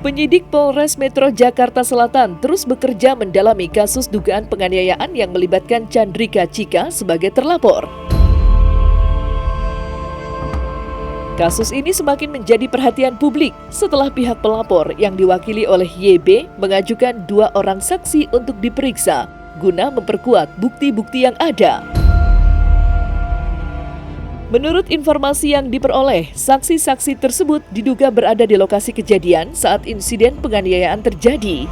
Penyidik Polres Metro Jakarta Selatan terus bekerja mendalami kasus dugaan penganiayaan yang melibatkan Chandrika Cika sebagai terlapor. Kasus ini semakin menjadi perhatian publik setelah pihak pelapor yang diwakili oleh YB mengajukan 2 orang saksi untuk diperiksa guna memperkuat bukti-bukti yang ada. Menurut informasi yang diperoleh, saksi-saksi tersebut diduga berada di lokasi kejadian saat insiden penganiayaan terjadi.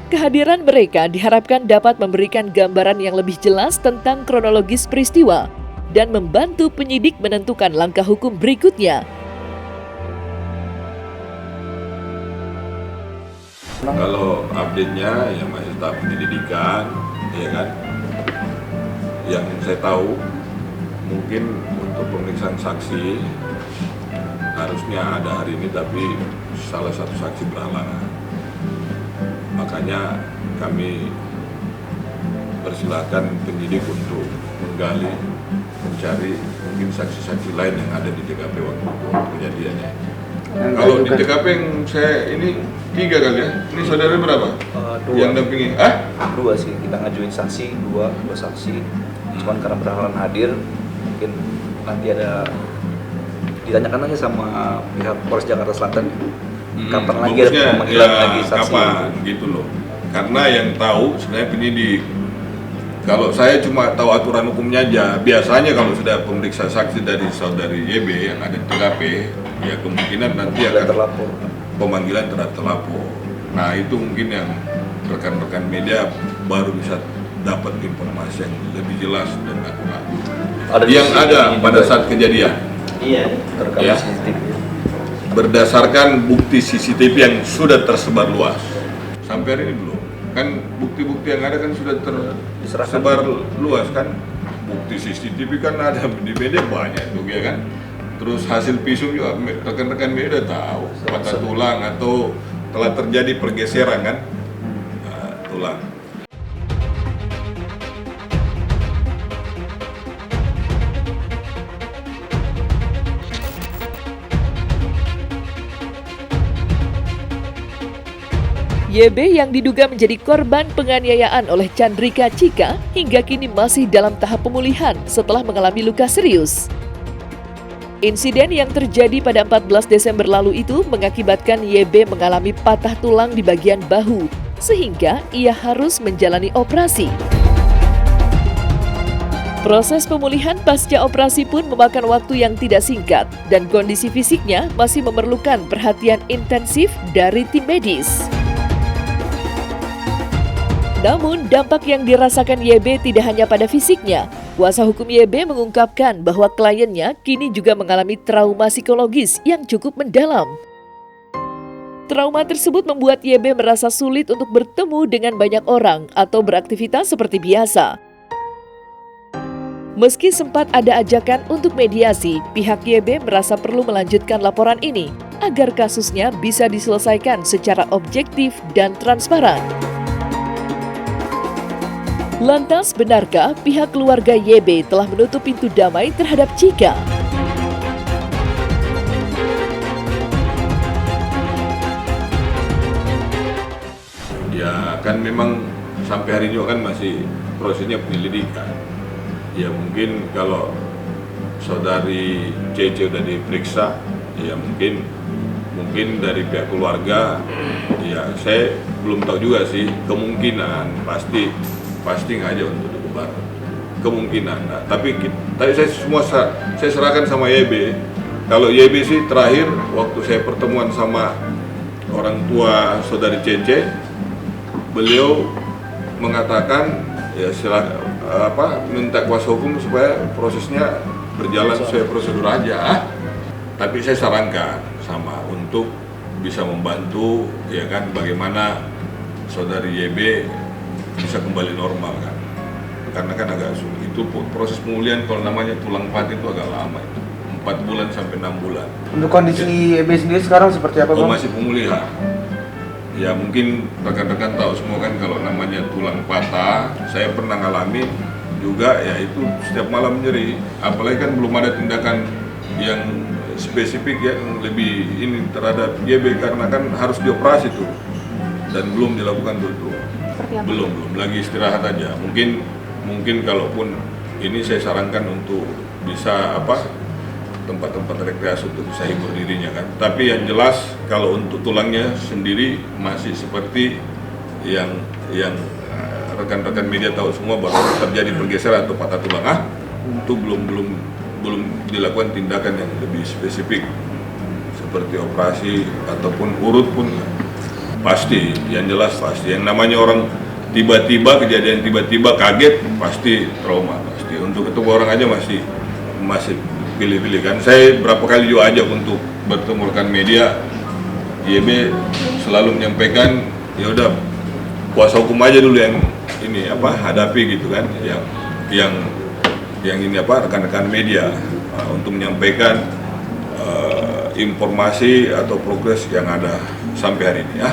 Kehadiran mereka diharapkan dapat memberikan gambaran yang lebih jelas tentang kronologis peristiwa dan membantu penyidik menentukan langkah hukum berikutnya. Kalau update-nya ya masih tahap penyelidikan, ya kan? Yang saya tahu mungkin untuk pemeriksaan saksi harusnya ada hari ini, tapi salah satu saksi berhalangan. Makanya kami persilakan penyidik untuk menggali, mencari mungkin saksi-saksi lain yang ada di TKP waktu kejadiannya. Kalau di TKP yang saya ini 3 kali ya, ini saudara berapa? 2. Yang dampingi? 2 sih, kita ngajuin saksi, 2 saksi. Cuman karena berhalangan hadir, mungkin nanti ada ditanyakan aja sama pihak Polres Jakarta Selatan. Kapan lagi ada pemanggilan lagi saksi? Kapan gitu loh. Karena yang tahu sebenarnya penyidik. Kalau saya cuma tahu aturan hukumnya aja. Biasanya kalau sudah pemeriksa saksi dari saudari YB yang ada di TKP, ya kemungkinan nanti akan terlapor. Pemanggilan terhadap terlapor. Nah itu mungkin yang rekan-rekan media baru bisa dapat informasi yang lebih jelas dan akurat. Yang ada pada saat kejadian. Iya, terekam ya, CCTV. Berdasarkan bukti CCTV yang sudah tersebar luas. Sampai hari ini belum. Kan bukti-bukti yang ada kan sudah tersebar luas kan. Bukti CCTV kan ada di media banyak tuh ya kan. Terus hasil visum juga rekan-rekan media udah tahu patah tulang atau telah terjadi pergeseran kan tulang. YB yang diduga menjadi korban penganiayaan oleh Chandrika Cika hingga kini masih dalam tahap pemulihan setelah mengalami luka serius. Insiden yang terjadi pada 14 Desember lalu itu mengakibatkan YB mengalami patah tulang di bagian bahu, sehingga ia harus menjalani operasi. Proses pemulihan pasca operasi pun memakan waktu yang tidak singkat dan kondisi fisiknya masih memerlukan perhatian intensif dari tim medis. Namun, dampak yang dirasakan YB tidak hanya pada fisiknya. Kuasa hukum YB mengungkapkan bahwa kliennya kini juga mengalami trauma psikologis yang cukup mendalam. Trauma tersebut membuat YB merasa sulit untuk bertemu dengan banyak orang atau beraktivitas seperti biasa. Meski sempat ada ajakan untuk mediasi, pihak YB merasa perlu melanjutkan laporan ini agar kasusnya bisa diselesaikan secara objektif dan transparan. Lantas, benarkah pihak keluarga YB telah menutup pintu damai terhadap Cika? Ya kan memang sampai hari ini kan masih prosesnya penyelidikan. Ya mungkin kalau saudari CC udah diperiksa, ya mungkin dari pihak keluarga, ya saya belum tahu juga sih, kemungkinan pasti nggak aja untuk dibubar, kemungkinan. Nah, tapi saya serahkan sama YB. Kalau YB sih terakhir waktu saya pertemuan sama orang tua saudari Cece, beliau mengatakan ya minta kuasa hukum supaya prosesnya berjalan sesuai prosedur aja. Tapi saya sarankan sama untuk bisa membantu ya kan bagaimana saudari YB bisa kembali normal kan, karena kan agak sulit itu proses pemulihan. Kalau namanya tulang patah itu agak lama, itu 4 bulan sampai 6 bulan. Untuk kondisi YB sendiri sekarang seperti apa, Bang? Masih pemulihan. Ya mungkin rekan-rekan tahu semua kan kalau namanya tulang patah, saya pernah ngalamin juga ya itu setiap malam nyeri, apalagi kan belum ada tindakan yang spesifik yang lebih ini terhadap YB karena kan harus dioperasi tuh dan belum dilakukan dulu. Belum lagi istirahat aja. Mungkin kalaupun ini saya sarankan untuk bisa tempat-tempat rekreasi untuk bisa hibur dirinya kan. Tapi yang jelas kalau untuk tulangnya sendiri masih seperti yang rekan-rekan media tahu semua bahwa terjadi pergeseran atau patah tulang. Itu belum dilakukan tindakan yang lebih spesifik seperti operasi ataupun urut pun pasti. Yang jelas pasti. Yang namanya orang tiba-tiba kejadian tiba-tiba kaget pasti trauma pasti. Untuk ketemu orang aja masih pilih-pilih kan. Saya berapa kali juga ajak untuk bertemu rekan media, YB selalu menyampaikan ya udah kuasa hukum aja dulu yang ini hadapi gitu kan, yang ini rekan-rekan media untuk menyampaikan informasi atau progres yang ada sampai hari ini ya.